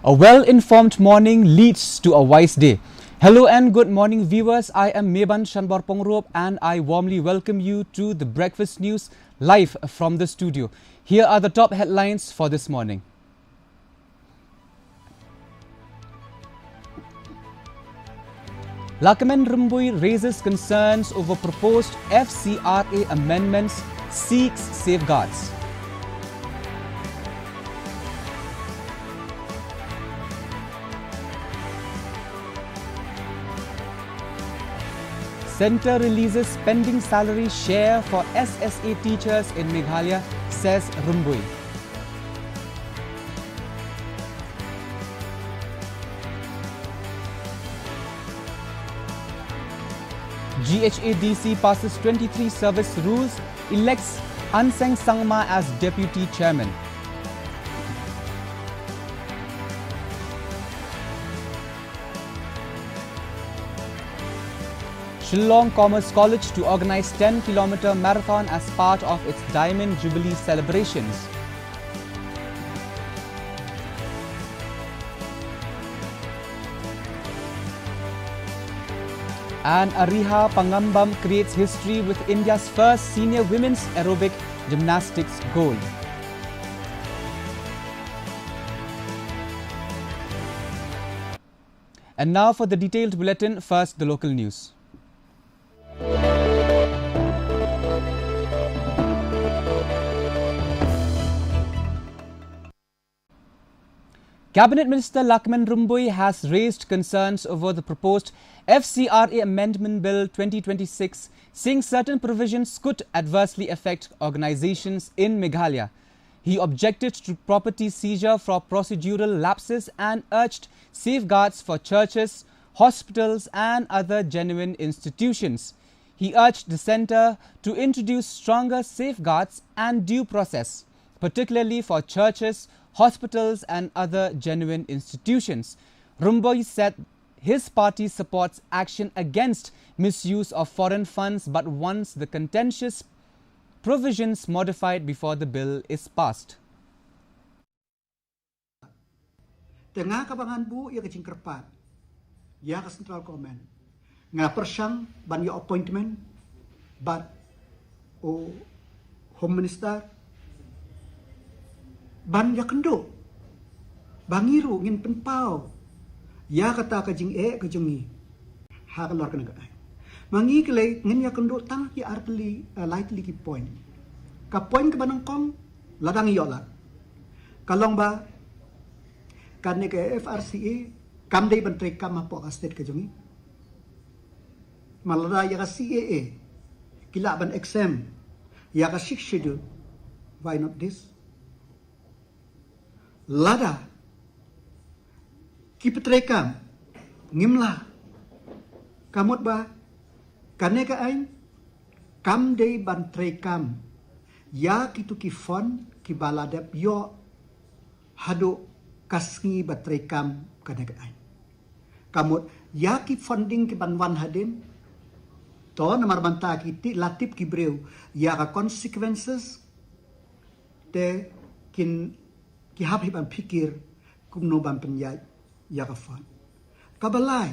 A well-informed morning leads to a wise day. Hello and good morning viewers, I am Meban Shanbar Pongrop and I warmly welcome you to the Breakfast News live from the studio. Here are the top headlines for this morning. Lakman Rumbui raises concerns over proposed FCRA amendments, seeks safeguards. Centre releases pending salary share for SSA teachers in Meghalaya, says Rumbui. GHADC passes 23 service rules, elects Anseng Sangma as deputy chairman. Shillong Commerce College to organize 10-kilometer marathon as part of its Diamond Jubilee celebrations. And Ariha Pangambam creates history with India's first senior women's aerobic gymnastics gold. And now for the detailed bulletin, first the local news. Cabinet Minister Lakman Rumbui has raised concerns over the proposed FCRA Amendment Bill 2026, saying certain provisions could adversely affect organizations in Meghalaya. He objected to property seizure for procedural lapses and urged safeguards for churches, hospitals and other genuine institutions. He urged the centre to introduce stronger safeguards and due process, particularly for churches, hospitals and other genuine institutions. Rumbui said his party supports action against misuse of foreign funds but wants the contentious provisions modified before the bill is passed. Tengah kabangan bu ia kecing kerpat, ia ke central command. Nga persang ban ia appointment, but o home minister ban ya kendo bangiru ngin penpau ya kata kajing kajengi ha kalor kena kai mangi kele ngin ya kendo tang ki artli lightly ki point ka point ke banang kong ladang yola kalong ba kan ne ke FRCA kam dei ban trek kam apo ka state kajengi malada ya ka CAA kila ban exam ya ka 6 schedule, why not this? Lada kipetrekam ngimla kamot ba kaneka ain kam dei ban trekam ya kitu ki fon ki baladep yo hado kasngi batrekam kaneka ain kamot ya ki funding ki banwan hadin to namar banta ki ti latip ki breu ya ka consequences te kin ki hab-hiban pikir kumno ban penyai ya kafan kabalai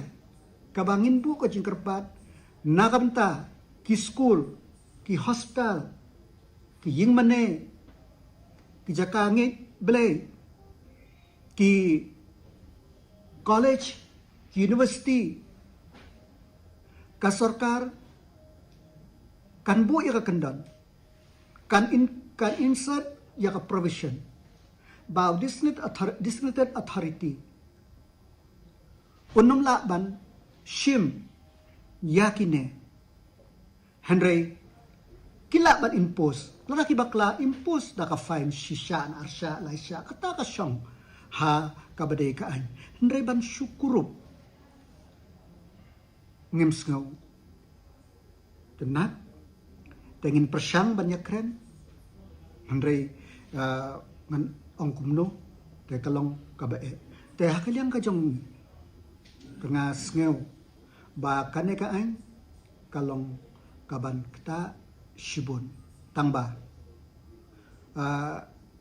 kabangin bu ko jingkerpat nagamta ki school ki hospital ki yingmane ki jakange ble ki college ki university ka sarkar kan bu ya ka kendan kan insert ya ka provision by designated authority unum lakban shim yakine henry kila ban impose lalaki bakla impose da ka fine shisha an arsha laisha kata ka syong ha kabadai ka an henry ban syukurup ngim sngau tenat tengin persang banyak keren henry ngan ong kumno te kalong kabae te hakaliang kajong tengah sngeu ba kane ka ain kalong kaban kita shibun tangba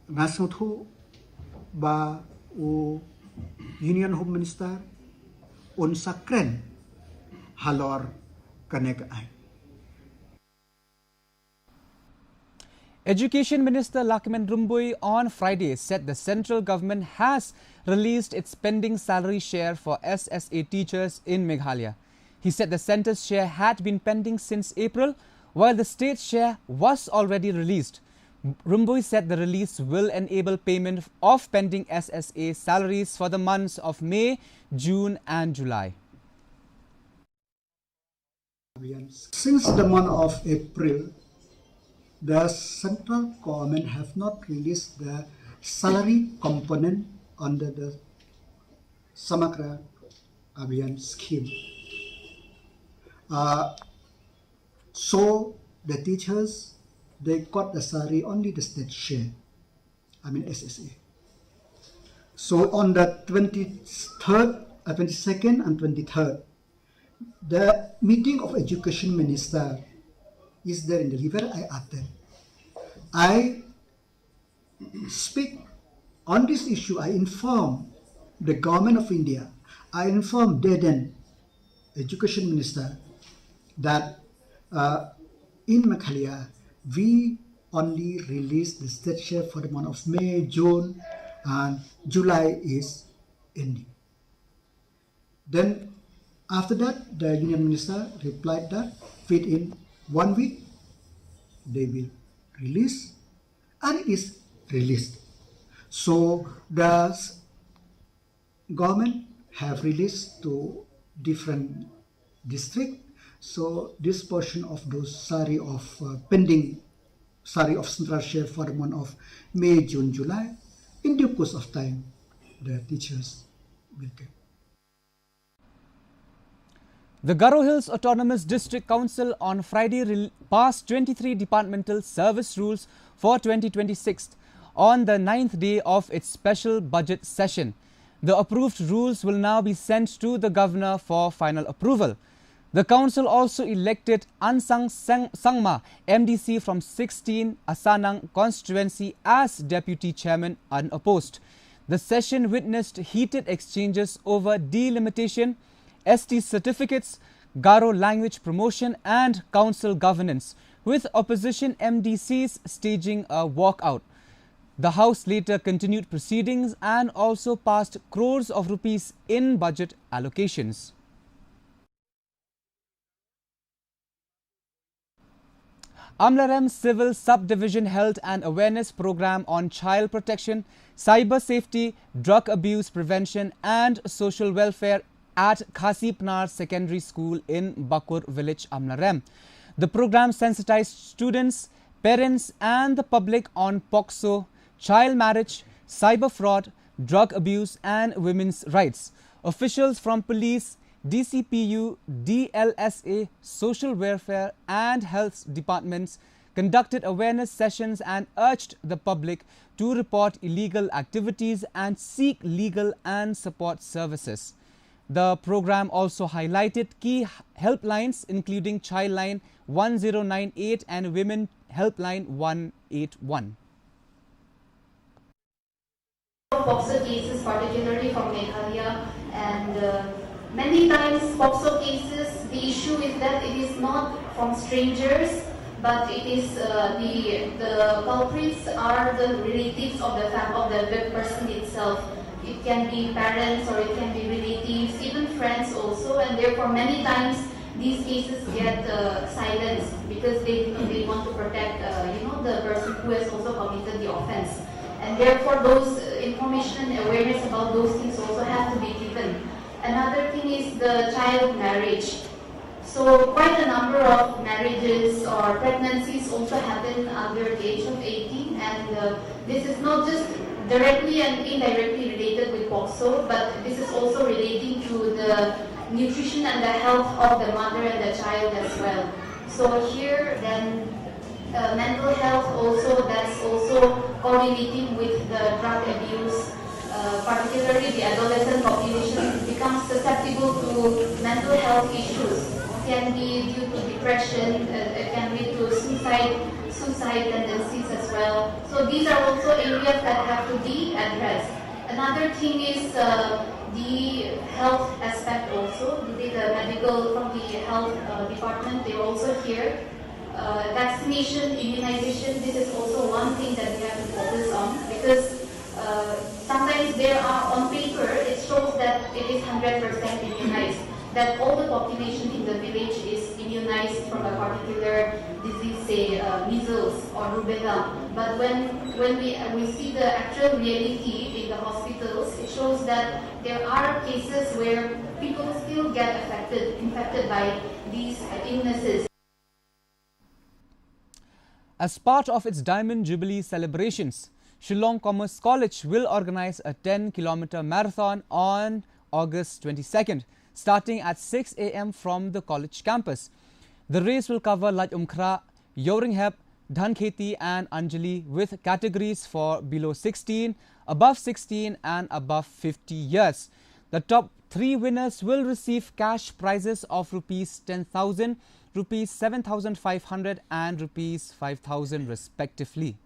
ngasuthu ba u Union Home Minister unsa kren halor kaneka ay. Education Minister Lakhiman Rumbui on Friday said the central government has released its pending salary share for SSA teachers in Meghalaya. He said the centre's share had been pending since April, while the state's share was already released. Rumbui said the release will enable payment of pending SSA salaries for the months of May, June and July. Since the month of April, the central government have not released the salary component under the Samagra Abhiyan scheme. So the teachers, they got the salary only the state share, SSA. So on the 22nd and 23rd, the meeting of education minister is there in the river. I attend. I speak on this issue. I inform the government of India. I inform the then education minister that in Meghalaya we only release the state share for the month of May, June, and July is ending. Then after that, the union minister replied that within 1 week they will release, and it is released. So the government have released to different district. So this portion of those salary of pending salary of central share for the month of May, June, July, in due course of time, the teachers will get. The Garo Hills Autonomous District Council on Friday passed 23 departmental service rules for 2026 on the 9th day of its special budget session. The approved rules will now be sent to the governor for final approval. The council also elected Ansang Sangma, MDC from 16 Asanang constituency as deputy chairman unopposed. The session witnessed heated exchanges over delimitation, ST certificates, Garo language promotion and council governance, with opposition MDCs staging a walkout. The House later continued proceedings and also passed crores of rupees in budget allocations. Amlaram Civil Subdivision held an awareness program on child protection, cyber safety, drug abuse prevention and social welfare at Khasipnar Secondary School in Bakur village, Amlaram. The program sensitized students, parents and the public on POXO, child marriage, cyber fraud, drug abuse and women's rights. Officials from police, DCPU, DLSA, social welfare and health departments conducted awareness sessions and urged the public to report illegal activities and seek legal and support services. The program also highlighted key helplines including Childline 1098 and Women Helpline 181. POXO cases, particularly from Meghalaya, and many times POXO cases, the issue is that it is not from strangers, but it is the culprits are the relatives of the person itself. It can be parents or it can be relatives, even friends also, and therefore many times these cases get silenced because they want to protect the person who has also committed the offense. And therefore those information and awareness about those things also have to be given. Another thing is the child marriage. So quite a number of marriages or pregnancies also happen under the age of 18, and this is not just directly and indirectly related with POXO, but this is also relating to the nutrition and the health of the mother and the child as well. So here then mental health also, that's also correlating with the drug abuse, particularly the adolescent population becomes susceptible to mental health issues. It can be due to depression, it can lead to suicide tendencies as well. So these are also areas that have to be addressed. Another thing is the health aspect also. The medical from the health department, they're also here. Vaccination, immunization, this is also one thing that we have to focus on, because sometimes there are on paper, it shows that it is 100% immunized, that all the population in the village is immunized from a particular disease, say measles or rubella. But when we see the actual reality in the hospitals, it shows that there are cases where people still get infected by these illnesses. As part of its Diamond Jubilee celebrations, Shillong Commerce College will organize a 10-kilometer marathon on August 22nd, starting at 6 a.m. from the college campus. The race will cover Laj Umkhra, Yoringhep, Dhankheti and Anjali, with categories for below 16, above 16 and above 50 years. The top 3 winners will receive cash prizes of Rs 10,000, Rs 7,500 and Rs 5,000 respectively.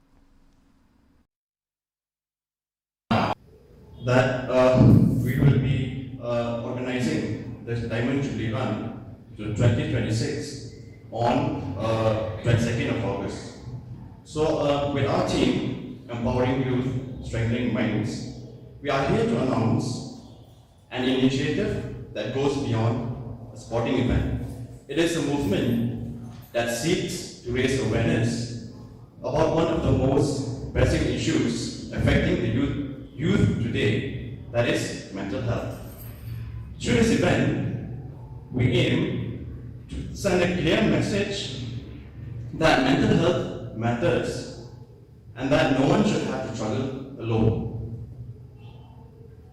That we will be organizing the Diamond Jubilee Run to 2026 on 22nd of August. So with our team, Empowering Youth, Strengthening Minds, we are here to announce an initiative that goes beyond a sporting event. It is a movement that seeks to raise awareness about one of the most pressing issues affecting the youth today, that is mental health. Through this event, we aim to send a clear message that mental health matters and that no one should have to struggle alone.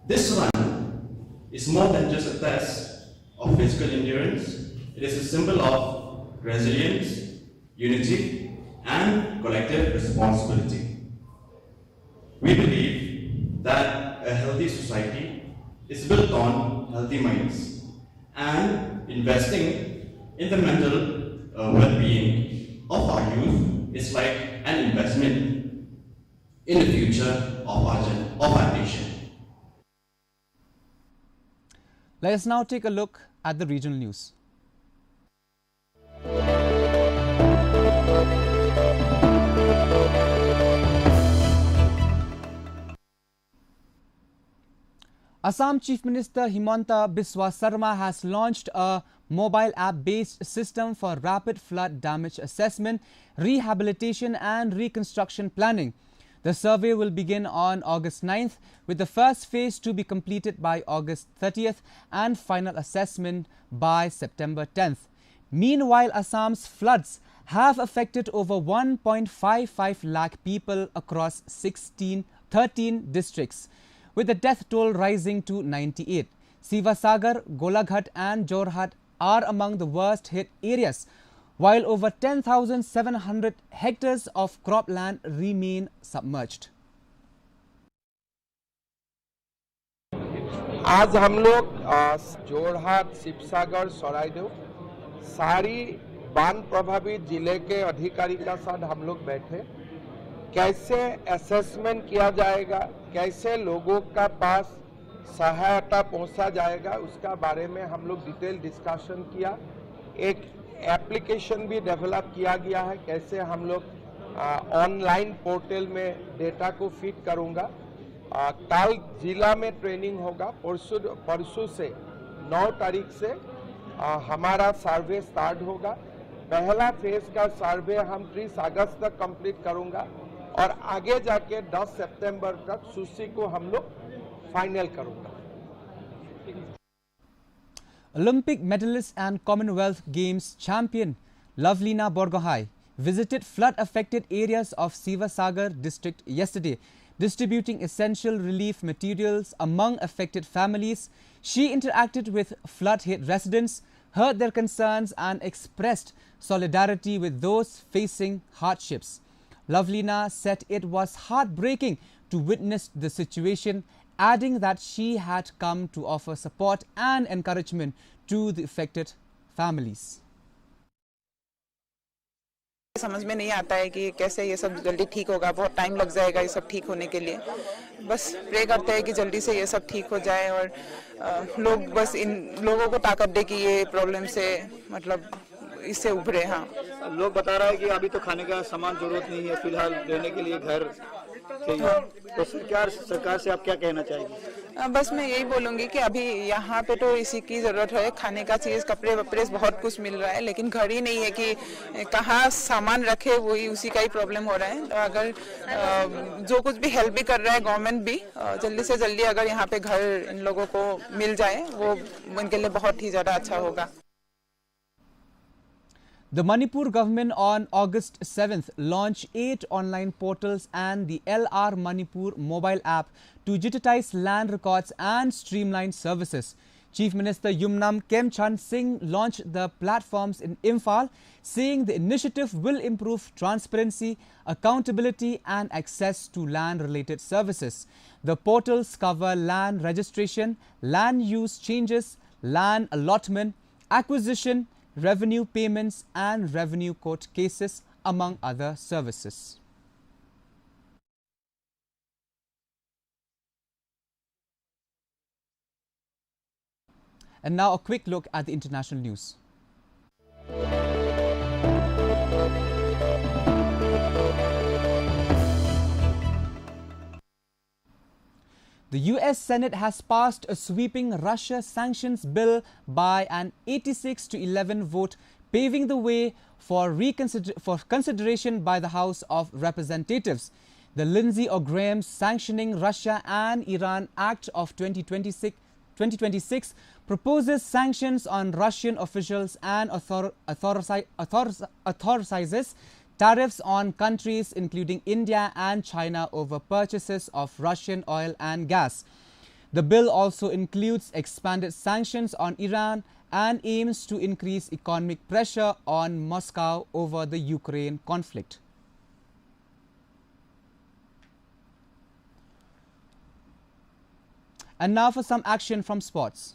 This run is more than just a test of physical endurance. It is a symbol of resilience, unity, and collective responsibility. We believe that a healthy society is built on healthy minds, and investing in the mental well-being of our youth is like an investment in the future of our nation. Let us now take a look at the regional news. Assam Chief Minister Himanta Biswa Sarma has launched a mobile app-based system for rapid flood damage assessment, rehabilitation and reconstruction planning. The survey will begin on August 9th, with the first phase to be completed by August 30th and final assessment by September 10th. Meanwhile, Assam's floods have affected over 1.55 lakh people across 13 districts, with the death toll rising to 98. Sivasagar, Golaghat and Jorhat are among the worst hit areas, while over 10,700 hectares of cropland remain submerged. आज हम लोग जोरहाट, शिवसागर, सरायदेव सारी बाढ़ प्रभावित जिले के अधिकारी का साथ हम लोग बैठे, कैसे असेसमेंट किया जाएगा, कैसे लोगों का पास सहायता पहुंचा जाएगा, उसका बारे में हम लोग डिटेल डिस्कशन किया। एक एप्लीकेशन भी डेवलप किया गया है, कैसे हम लोग ऑनलाइन पोर्टल में डेटा को फिट करूंगा। कल जिला में ट्रेनिंग होगा, परसों से 9 तारीख से हमारा सर्वे स्टार्ट होगा। पहला फेज का सर्वे हम 30 अगस्त तक कंप्लीट करूंगा और आगे जाके 10 सितंबर तक सूची को हम लोग फाइनल करूंगा। Olympic medalist and Commonwealth Games champion Lovelina Borgohain visited flood-affected areas of Sivasagar district yesterday, distributing essential relief materials among affected families. She interacted with flood-hit residents, heard their concerns and expressed solidarity with those facing hardships. Lovelina said it was heartbreaking to witness the situation, adding that she had come to offer support and encouragement to the affected families. समझ में नहीं आता है कि कैसे ये सब जल्दी ठीक होगा, बहुत टाइम लग जाएगा ये सब ठीक होने के लिए। बस प्रे करते हैं कि जल्दी से ये सब ठीक हो जाए और लोग बस इन लोगों को ताकत दे कि ये प्रॉब्लम से मतलब इससे उभरे। हाँ, लोग बता रहा है कि अभी तो खाने का सामान जरूरत नहीं है, फिलहाल रहने के लिए घर चाहिए। तो सरकार से आप क्या कहना चाहेंगे? बस मैं यही बोलूँगी कि अभी यहाँ पे तो इसी की ज़रूरत है, खाने का चीज़, कपड़े वपड़े बहुत कुछ मिल रहा है, लेकिन घर ही नहीं है कि कहाँ सामान रखे, वही उसी का ही प्रॉब्लम हो रहा है। तो अगर जो कुछ भी हेल्प भी कर रहा है गवर्नमेंट भी, जल्दी से जल्दी अगर यहाँ पे घर इन लोगों को मिल जाए वो उनके लिए बहुत ही ज़्यादा अच्छा होगा। The Manipur government on August 7th launched 8 online portals and the LR Manipur mobile app to digitize land records and streamline services. Chief Minister Yumnam Kemchan Singh launched the platforms in Imphal, saying the initiative will improve transparency, accountability and access to land-related services. The portals cover land registration, land use changes, land allotment, acquisition, revenue payments and revenue court cases, among other services. And now a quick look at the international news. The US Senate has passed a sweeping Russia sanctions bill by an 86-11 vote, paving the way for consideration by the House of Representatives. The Lindsey Graham Sanctioning Russia and Iran Act of 2026 proposes sanctions on Russian officials and authorizes tariffs on countries including India and China over purchases of Russian oil and gas. The bill also includes expanded sanctions on Iran and aims to increase economic pressure on Moscow over the Ukraine conflict. And now for some action from sports.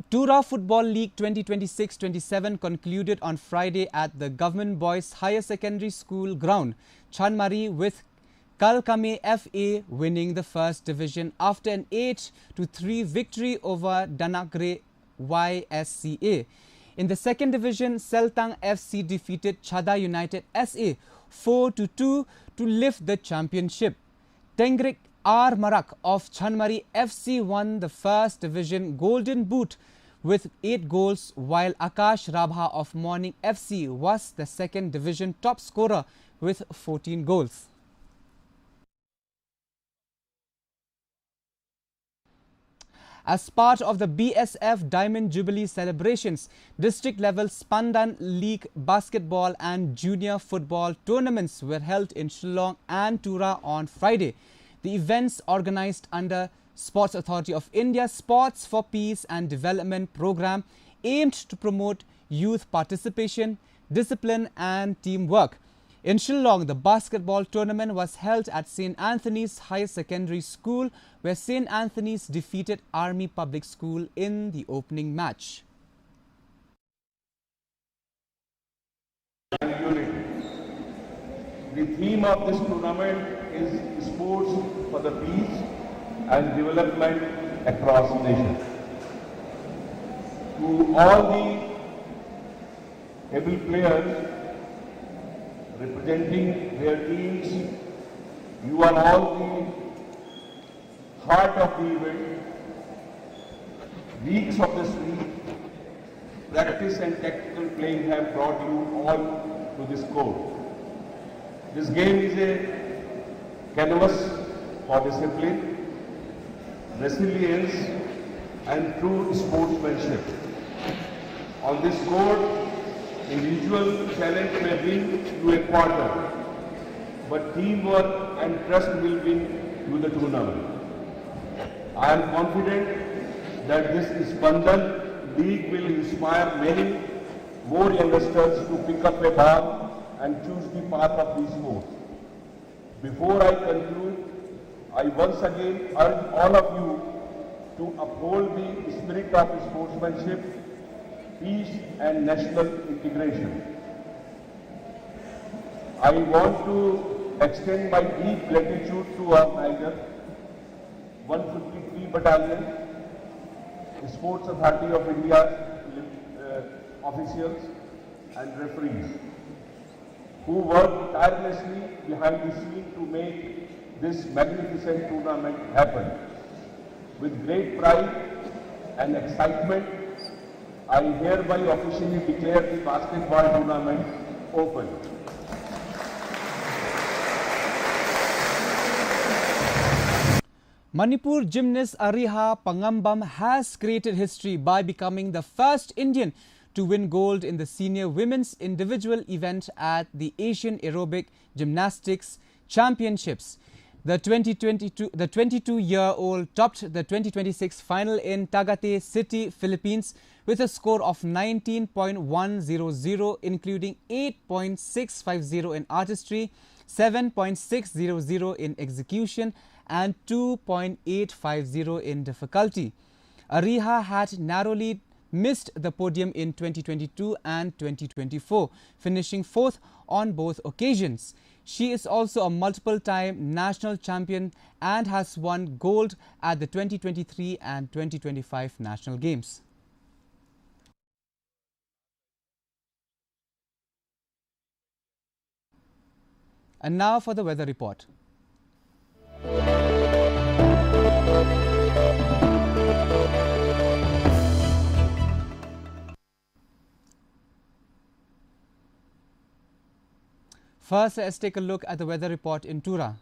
Tura Football League 2026-27 concluded on Friday at the Government Boys Higher Secondary School ground, Chanmari, with Kalkame FA winning the first division after an 8-3 victory over Danagre YSCA. In the second division, Seltang FC defeated Chada United SA 4-2 to lift the championship. Tengrik R. Marak of Chanmari FC won the first division Golden Boot with 8 goals, while Akash Rabha of Morning FC was the second division top scorer with 14 goals. As part of the BSF Diamond Jubilee celebrations, district-level Spandan League basketball and junior football tournaments were held in Shillong and Tura on Friday. The events, organized under Sports Authority of India Sports for Peace and Development program, aimed to promote youth participation, discipline and teamwork. In Shillong, the basketball tournament was held at St. Anthony's Higher Secondary School, where St. Anthony's defeated Army Public School in the opening match. The theme of this tournament is sports for the peace and development across nations. To all the able players representing their teams, you are all the heart of the event. Weeks of this week, practice and tactical playing have brought you all to this court. This game is a canvas for discipline, resilience and true sportsmanship. On this court, individual challenge may win you a quarter, but teamwork and trust will win you the tournament. I am confident that this Spandan League will inspire many more youngsters to pick up a ball and choose the path of these sports. Before I conclude, I once again urge all of you to uphold the spirit of sportsmanship, peace and national integration. I want to extend my deep gratitude to our Niger 153 Battalion, Sports Authority of India officials and referees who worked tirelessly behind the scene to make this magnificent tournament happen. With great pride and excitement, I hereby officially declare the basketball tournament open. Manipur gymnast Ariha Pangambam has created history by becoming the first Indian to win gold in the senior women's individual event at the Asian Aerobic Gymnastics Championships. The 22-year-old topped the 2026 final in Tagate City, Philippines with a score of 19.100, including 8.650 in artistry, 7.600 in execution and 2.850 in difficulty. Ariha had narrowly missed the podium in 2022 and 2024, finishing fourth on both occasions. She is also a multiple-time national champion and has won gold at the 2023 and 2025 National Games. And now for the weather report. First, let's take a look at the weather report in Tura.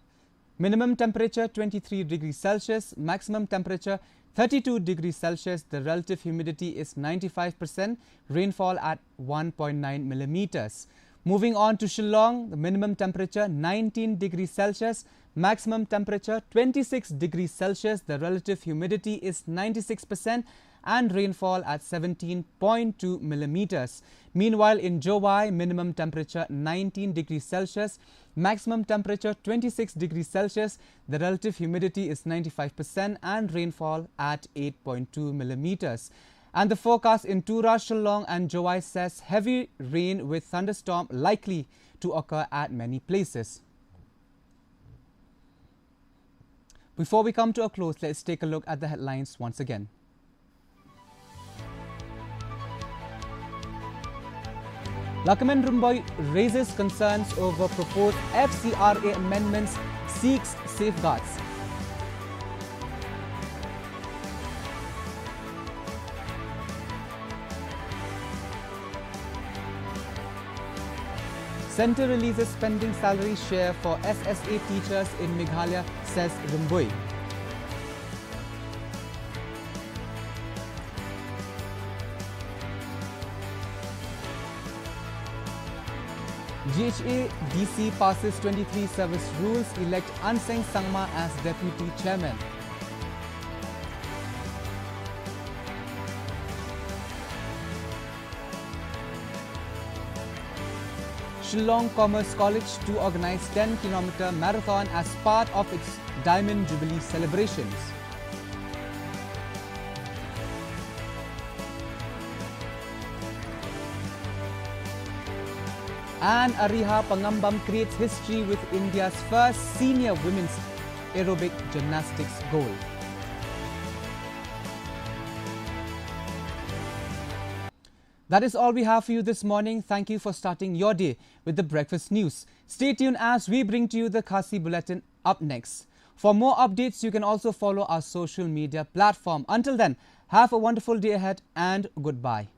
Minimum temperature 23 degrees Celsius, maximum temperature 32 degrees Celsius. The relative humidity is 95%, rainfall at 1.9 millimeters. Moving on to Shillong, the minimum temperature 19 degrees Celsius, maximum temperature 26 degrees Celsius. The relative humidity is 96% and rainfall at 17.2 millimeters. Meanwhile, in Jowai, minimum temperature 19 degrees Celsius, maximum temperature 26 degrees Celsius. The relative humidity is 95% and rainfall at 8.2 millimeters. And the forecast in Tura, Shillong and Jowai says heavy rain with thunderstorm likely to occur at many places. Before we come to a close, let's take a look at the headlines once again. Lakaman Rumboy raises concerns over proposed FCRA amendments, seeks safeguards. Centre releases spending salary share for SSA teachers in Meghalaya, says Rumboy. GHA DC passes 23 service rules, elect Anseng Sangma as deputy chairman. Shillong Commerce College to organize 10-kilometer marathon as part of its Diamond Jubilee celebrations. And Ariha Pangambam creates history with India's first senior women's aerobic gymnastics gold. That is all we have for you this morning. Thank you for starting your day with the breakfast news. Stay tuned as we bring to you the Khasi Bulletin up next. For more updates, you can also follow our social media platform. Until then, have a wonderful day ahead and goodbye.